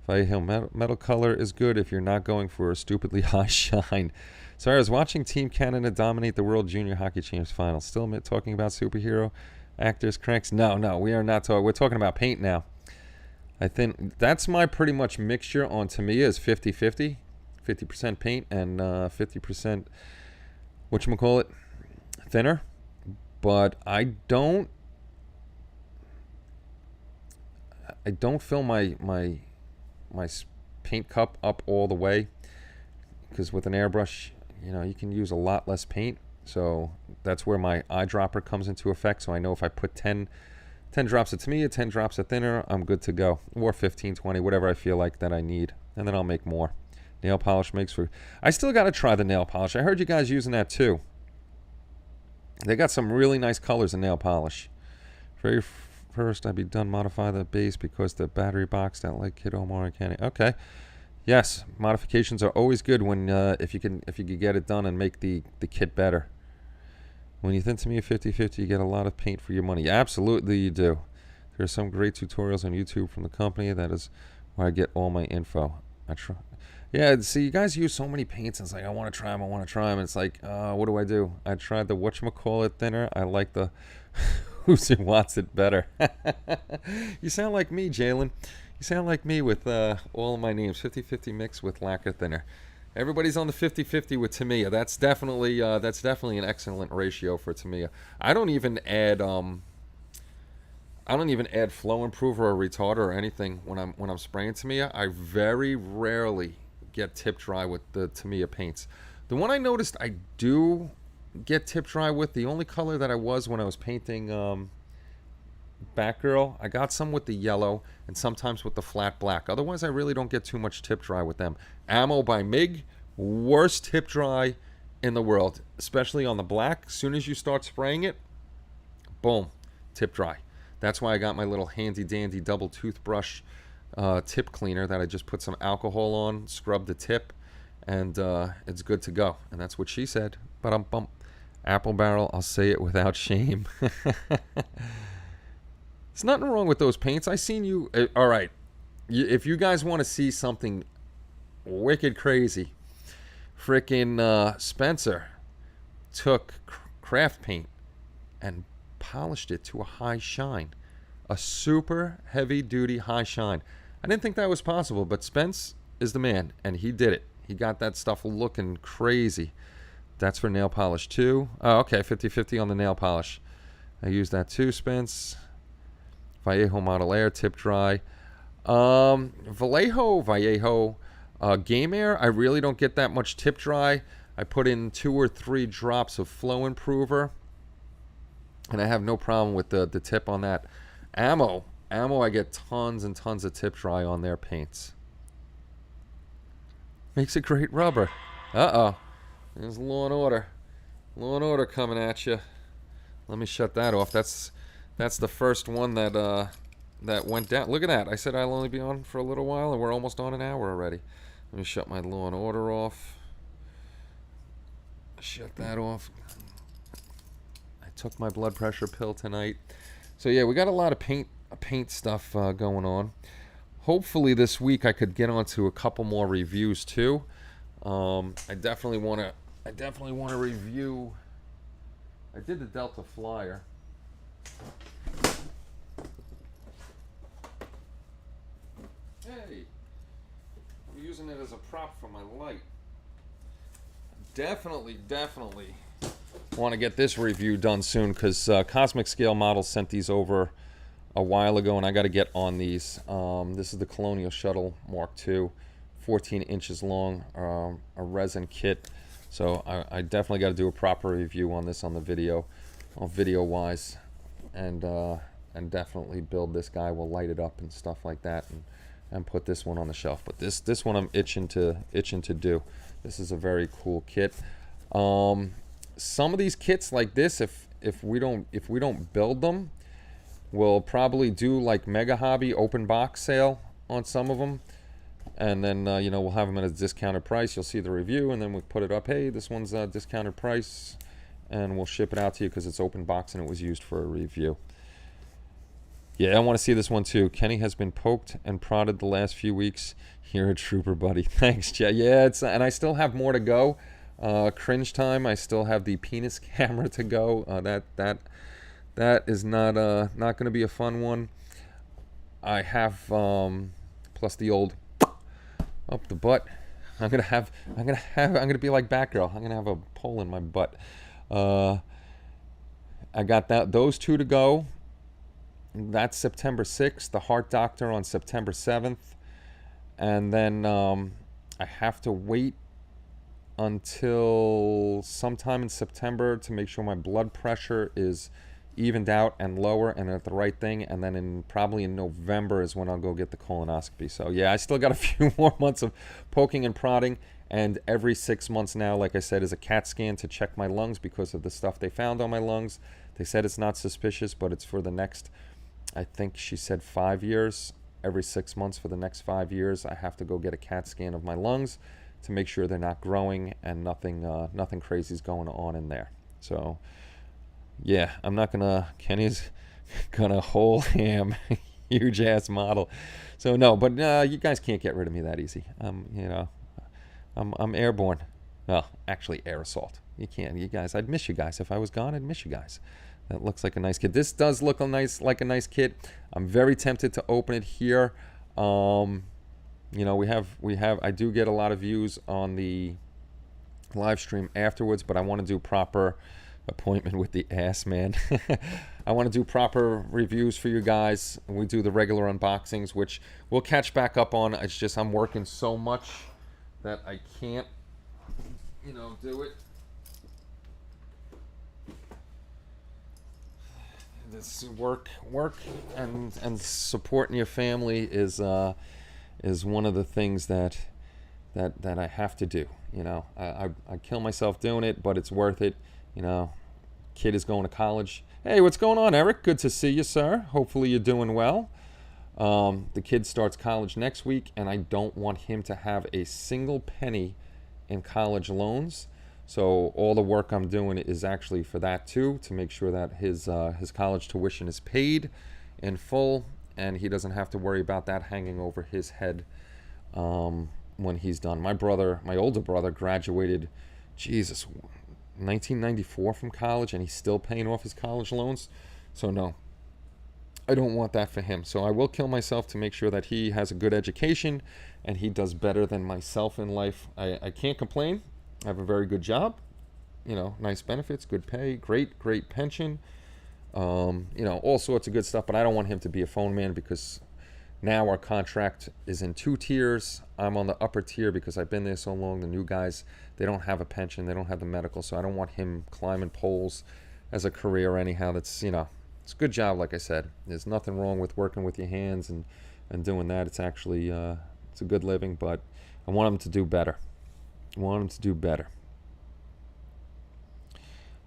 Vallejo metal color is good if you're not going for a stupidly high shine. So I was watching Team Canada dominate the World Junior Hockey Champs final. Still talking about superhero actors, cranks? No, we are not talking. We're talking about paint now. I think that's my pretty much mixture on Tamiya is 50-50. 50% paint and 50% whatchamacallit, thinner. But I don't fill my paint cup up all the way, because with an airbrush, you can use a lot less paint. So that's where my eyedropper comes into effect. So I know if I put 10 drops of Tamiya, 10 drops of thinner, I'm good to go. Or 15, 20, whatever I feel like that I need. And then I'll make more. Nail polish makes for... I still got to try the nail polish. I heard you guys using that too. They got some really nice colors in nail polish. Very first, I'd be done modify the base because the battery box that like Kid Omar and Kenny. Okay. Yes, modifications are always good when if you can get it done and make the kit better. When you think to me 50-50, you get a lot of paint for your money. Absolutely you do. There are some great tutorials on YouTube from the company. That is where I get all my info. I try. Yeah, see, you guys use so many paints, and it's like, I want to try them. And it's like, what do? I tried the whatchamacallit thinner. I like the Who's It Wants It better. You sound like me, Jalen. You sound like me with all of my names. 50-50 mix with lacquer thinner. Everybody's on the 50-50 with Tamiya. That's definitely an excellent ratio for Tamiya. I don't even add flow improver or retarder or anything when I'm spraying Tamiya. I very rarely get tip dry with the Tamiya paints. The one I noticed I do get tip dry with, the only color that I was when I was painting Batgirl, I got some with the yellow and sometimes with the flat black. Otherwise, I really don't get too much tip dry with them. Ammo by MIG, worst tip dry in the world, especially on the black. As soon as you start spraying it, boom, tip dry. That's why I got my little handy dandy double toothbrush tip cleaner that I just put some alcohol on, scrub the tip, and it's good to go. And that's what she said. Ba-dum-bum. Apple barrel, I'll say it without shame. There's nothing wrong with those paints. I seen you. All right. If you guys want to see something wicked crazy, freaking Spencer took craft paint and polished it to a high shine. A super heavy duty high shine. I didn't think that was possible, but Spence is the man, and he did it. He got that stuff looking crazy. That's for nail polish too. Oh, okay, 50-50 on the nail polish. I use that too, Spence. Vallejo Model Air, tip dry. Vallejo Game Air, I really don't get that much tip dry. I put in 2 or 3 drops of flow improver, and I have no problem with the tip on that. Ammo, I get tons and tons of tip dry on their paints. Makes a great rubber. Uh-oh. There's Law and Order. Law and Order coming at you. Let me shut that off. That's the first one that went down. Look at that. I said I'll only be on for a little while, and we're almost on an hour already. Let me shut my Law and Order off. Shut that off. I took my blood pressure pill tonight. So yeah, we got a lot of paint stuff going on. Hopefully this week I could get onto a couple more reviews too. I definitely want to review. I did the Delta Flyer. Hey, I'm using it as a prop for my light. Definitely want to get this review done soon because Cosmic Scale Models sent these over a while ago, and I got to get on these. This is the Colonial Shuttle Mark II, 14 inches long, a resin kit. So I definitely got to do a proper review on this on the video, video-wise, and definitely build this guy. We'll light it up and stuff like that, and put this one on the shelf. But this one I'm itching to do. This is a very cool kit. Some of these kits like this, if we don't build them, we'll probably do like Mega Hobby open box sale on some of them, and then you know, we'll have them at a discounted price. You'll see the review, and then we'll put it up. Hey, this one's a discounted price, and we'll ship it out to you because it's open box and it was used for a review. Yeah, I want to see this one too. Kenny has been poked and prodded the last few weeks. You're a trooper, buddy. Thanks, Jay. Yeah, and I still have more to go. Cringe time. I still have the penis camera to go. That is not going to be a fun one. I have plus the old up the butt. I'm gonna be like Batgirl. I'm gonna have a pole in my butt. I got those two to go. That's September 6th. The Heart Doctor on September 7th, and then I have to wait until sometime in September to make sure my blood pressure is evened out and lower and at the right thing, and then probably in November is when I'll go get the colonoscopy. So yeah, I still got a few more months of poking and prodding, and every 6 months now, like I said, is a CAT scan to check my lungs because of the stuff they found on my lungs. They said it's not suspicious, but it's for the next, I think she said 5 years. Every 6 months for the next 5 years, I have to go get a CAT scan of my lungs to make sure they're not growing and nothing crazy is going on in there. So yeah, I'm not gonna. Kenny's gonna whole ham, huge ass model. So no, but you guys can't get rid of me that easy. You know, I'm airborne. Well, actually, air assault. You can't. You guys, I'd miss you guys if I was gone. I'd miss you guys. That looks like a nice kit. This does look like a nice kit. I'm very tempted to open it here. You know, we have. I do get a lot of views on the live stream afterwards, but I want to do proper appointment with the ass man. I want to do proper reviews for you guys. We do the regular unboxings, which we'll catch back up on. It's just I'm working so much that I can't, you know, do it. This work and supporting your family is one of the things that I have to do. You know, I kill myself doing it, but it's worth it. You know, kid is going to college. Hey, what's going on, Eric? Good to see you, sir. Hopefully you're doing well. The kid starts college next week, and I don't want him to have a single penny in college loans. So all the work I'm doing is actually for that too, to make sure that his college tuition is paid in full, and he doesn't have to worry about that hanging over his head when he's done. My older brother, graduated, Jesus, 1994 from college, and he's still paying off his college loans. So no, I don't want that for him. So I will kill myself to make sure that he has a good education and he does better than myself in life. I can't complain. I have a very good job, you know, nice benefits, good pay, great pension, you know, all sorts of good stuff. But I don't want him to be a phone man because now our contract is in 2 tiers. I'm on the upper tier because I've been there so long. The new guys, they don't have a pension. They don't have the medical. So I don't want him climbing poles as a career anyhow. That's, you know, it's a good job, like I said. There's nothing wrong with working with your hands and doing that. It's actually, it's a good living, but I want him to do better. I want him to do better.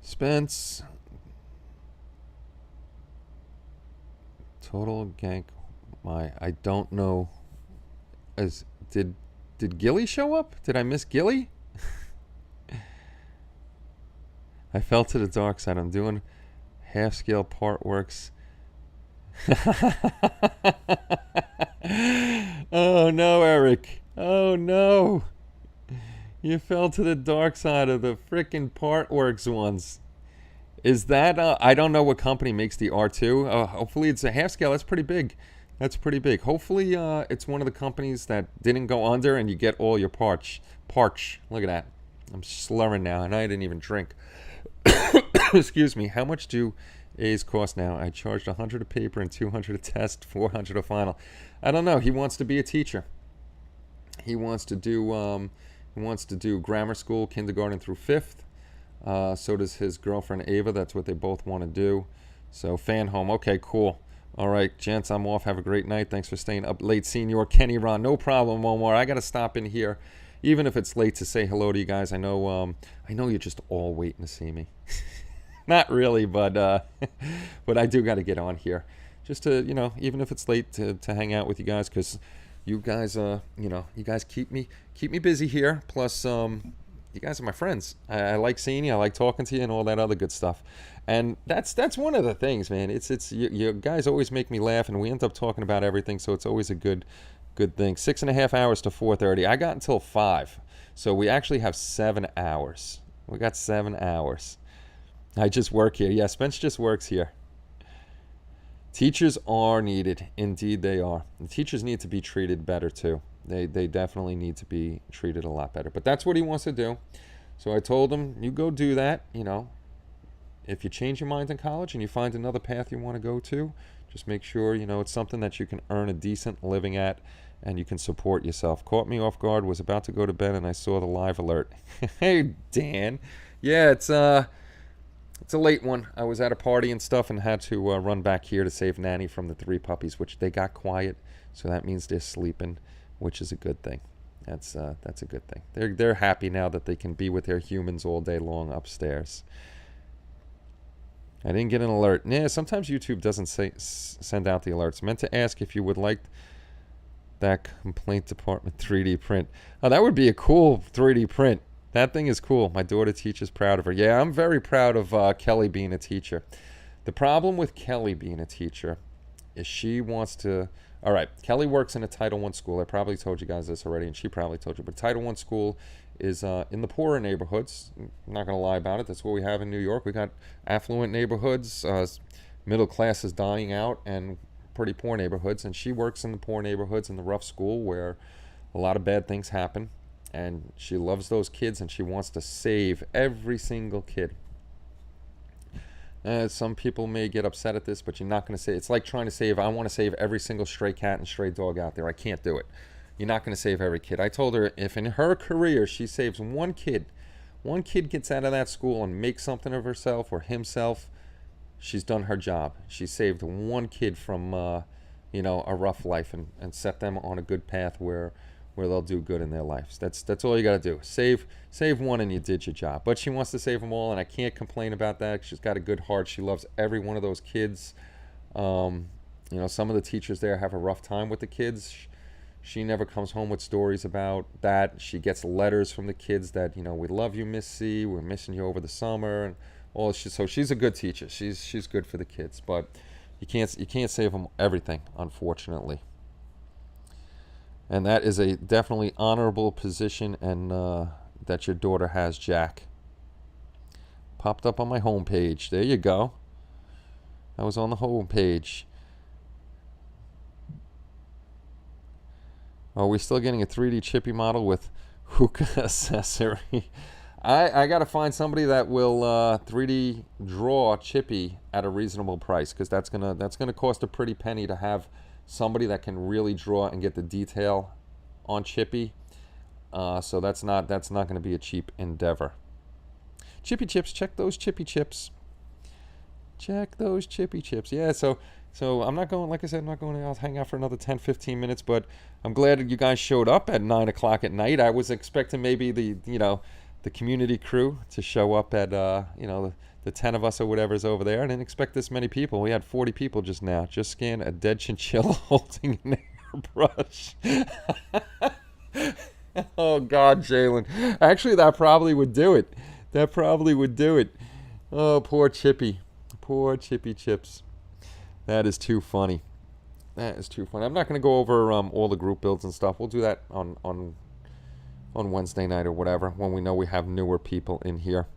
Spence. Total gank. I don't know. Did Gilly show up? Did I miss Gilly? I fell to the dark side. I'm doing half scale part works. Oh no, Eric. Oh no. You fell to the dark side of the frickin' part works ones. Is that I don't know what company makes the R2. Hopefully it's a half scale. That's pretty big. That's pretty big. Hopefully it's one of the companies that didn't go under and you get all your parch. Look at that. I'm slurring now, and I didn't even drink. Excuse me. How much do A's cost now? I charged 100 a paper and 200 a test, 400 a final. I don't know. He wants to be a teacher. He wants to do grammar school, kindergarten through fifth. So does his girlfriend Ava. That's what they both want to do. So fan home. Okay, cool. All right, gents, I'm off. Have a great night. Thanks for staying up late, Senior Kenny Ron. No problem, Omar. I got to stop in here, even if it's late, to say hello to you guys. I know you're just all waiting to see me. Not really, but but I do got to get on here, just to, even if it's late, to hang out with you guys, because you guys, you guys keep me busy here. Plus, you guys are my friends. I like seeing you. I like talking to you and all that other good stuff. And that's one of the things, man. It's you guys always make me laugh, and we end up talking about everything. So it's always a good thing. 6.5 hours to 4:30. I got until 5, so we actually have 7 hours. We got 7 hours. I just work here. Yeah, Spence just works here. Teachers are needed. Indeed, they are. The teachers need to be treated better too. They definitely need to be treated a lot better. But that's what he wants to do. So I told him, you go do that. If you change your mind in college and you find another path you want to go to, just make sure, it's something that you can earn a decent living at and you can support yourself. Caught me off guard, was about to go to bed, and I saw the live alert. Hey, Dan. Yeah, it's a late one. I was at a party and stuff and had to run back here to save Nanny from the 3 puppies, which they got quiet. So that means they're sleeping, which is a good thing. That's a good thing. They're happy now that they can be with their humans all day long upstairs. I didn't get an alert. Yeah, sometimes YouTube doesn't send out the alerts. Meant to ask if you would like that complaint department 3D print. Oh, that would be a cool 3D print. That thing is cool. My daughter teaches, proud of her. Yeah, I'm very proud of Kelly being a teacher. The problem with Kelly being a teacher is she wants to... All right, Kelly works in a Title I school. I probably told you guys this already, and she probably told you. But Title I school is in the poorer neighborhoods. I'm not going to lie about it. That's what we have in New York. We got affluent neighborhoods. Middle class is dying out, and pretty poor neighborhoods. And she works in the poor neighborhoods in the rough school where a lot of bad things happen. And she loves those kids, and she wants to save every single kid. Some people may get upset at this, but you're not going to say... It's like trying to save... I want to save every single stray cat and stray dog out there. I can't do it. You're not going to save every kid. I told her if in her career she saves one kid gets out of that school and makes something of herself or himself, she's done her job. She saved one kid from, a rough life and set them on a good path where they'll do good in their lives. That's all you got to do. Save one and you did your job. But she wants to save them all, and I can't complain about that. She's got a good heart. She loves every one of those kids. Some of the teachers there have a rough time with the kids. She never comes home with stories about that. She gets letters from the kids that, we love you, Miss C. We're missing you over the summer, and all. So she's a good teacher. She's good for the kids, but you can't save them everything, unfortunately. And that is a definitely honorable position, and that your daughter has, Jack. Popped up on my homepage. There you go. I was on the homepage. Are we still getting a 3D Chippy model with hookah accessory? I got to find somebody that will 3D draw Chippy at a reasonable price, because that's gonna cost a pretty penny to have somebody that can really draw and get the detail on Chippy. So that's not going to be a cheap endeavor. Chippy chips, check those Chippy chips. Check those Chippy chips. Yeah, so I'm not going, like I said, I'm not going to hang out for another 10-15 minutes, but I'm glad that you guys showed up at 9 o'clock at night. I was expecting maybe the community crew to show up at the 10 of us or whatever is over there. I didn't expect this many people. We had 40 people just now. Just scanned a dead chinchilla holding an airbrush. Oh, God, Jalen. Actually, that probably would do it. Oh, poor Chippy. Poor Chippy Chips. That is too funny. I'm not going to go over all the group builds and stuff. We'll do that on Wednesday night or whatever, when we know we have newer people in here.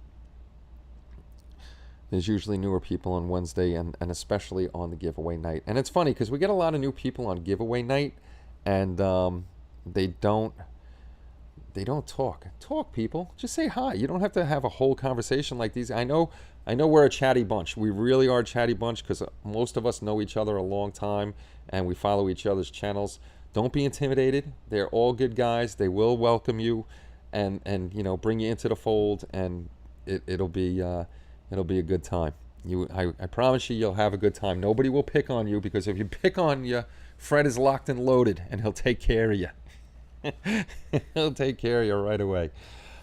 There's usually newer people on Wednesday, and especially on the giveaway night. And it's funny because we get a lot of new people on giveaway night, and they don't They don't talk. Talk, people. Just say hi. You don't have to have a whole conversation like these. I know we're a chatty bunch. We really are a chatty bunch because most of us know each other a long time and we follow each other's channels. Don't be intimidated. They're all good guys. They will welcome you and bring you into the fold, and it'll be a good time. I promise you'll have a good time. Nobody will pick on you, because if you pick on you, Fred is locked and loaded and he'll take care of you. He'll take care of you right away.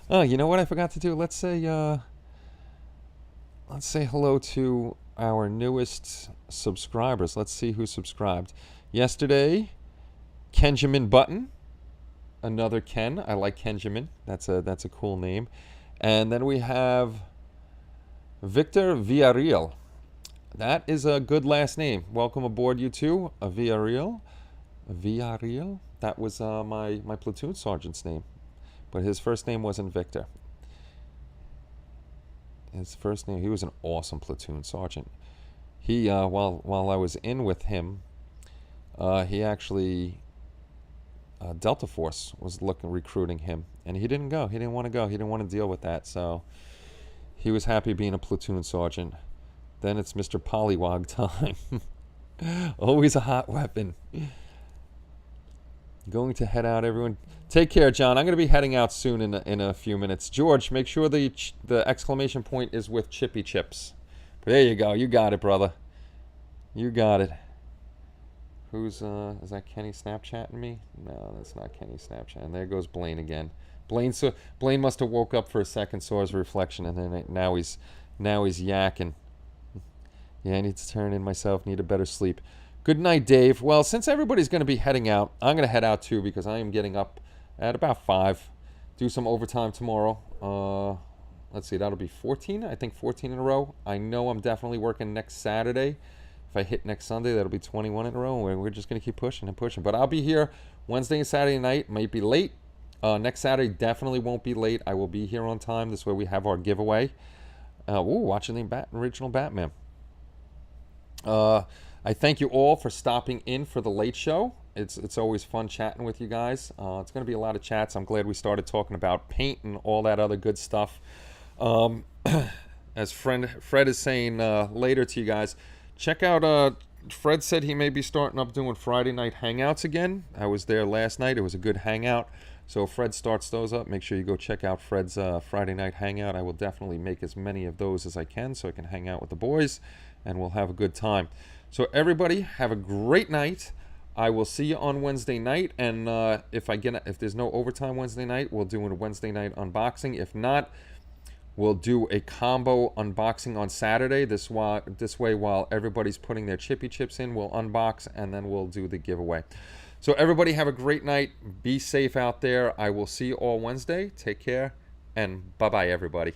Oh, you know what I forgot to do? Let's say hello to our newest subscribers. Let's see who subscribed. Yesterday, Kenjamin Button. Another Ken. I like Kenjamin. That's a cool name. And then we have Victor Villarreal. That is a good last name. Welcome aboard, you two. Villarreal. Villarreal. That was my platoon sergeant's name, but his first name wasn't Victor. His first name, he was an awesome platoon sergeant. He while I was in with him, he actually Delta Force was recruiting him, and he didn't go. He didn't want to go. He didn't want to deal with that. So he was happy being a platoon sergeant. Then it's Mr. Pollywog time. Always a hot weapon. Going to head out, everyone. Take care, John. I'm going to be heading out soon in a few minutes. George, make sure the exclamation point is with Chippy Chips. But there you go. You got it, brother. You got it. Is that Kenny Snapchatting me? No, that's not Kenny Snapchatting. And there goes Blaine again. Blaine must have woke up for a second, saw his reflection, and then now he's yakking. Yeah, I need to turn in myself. Need a better sleep. Good night, Dave. Well, since everybody's going to be heading out, I'm going to head out too, because I am getting up at about 5. Do some overtime tomorrow. Let's see, that'll be 14. I think 14 in a row. I know I'm definitely working next Saturday. If I hit next Sunday, that'll be 21 in a row. And we're just going to keep pushing and pushing. But I'll be here Wednesday and Saturday night. Might be late. Next Saturday definitely won't be late. I will be here on time. This way we have our giveaway. Watching the original Batman. I thank you all for stopping in for the late show. It's always fun chatting with you guys. It's going to be a lot of chats. I'm glad we started talking about paint and all that other good stuff. As Fred is saying later to you guys, check out, Fred said he may be starting up doing Friday night hangouts again. I was there last night. It was a good hangout. So if Fred starts those up, make sure you go check out Fred's Friday night hangout. I will definitely make as many of those as I can so I can hang out with the boys and we'll have a good time. So everybody, have a great night. I will see you on Wednesday night, and if there's no overtime Wednesday night, we'll do a Wednesday night unboxing. If not, we'll do a combo unboxing on Saturday. This way, while everybody's putting their Chippy Chips in, we'll unbox, and then we'll do the giveaway. So everybody have a great night. Be safe out there. I will see you all Wednesday. Take care, and bye-bye, everybody.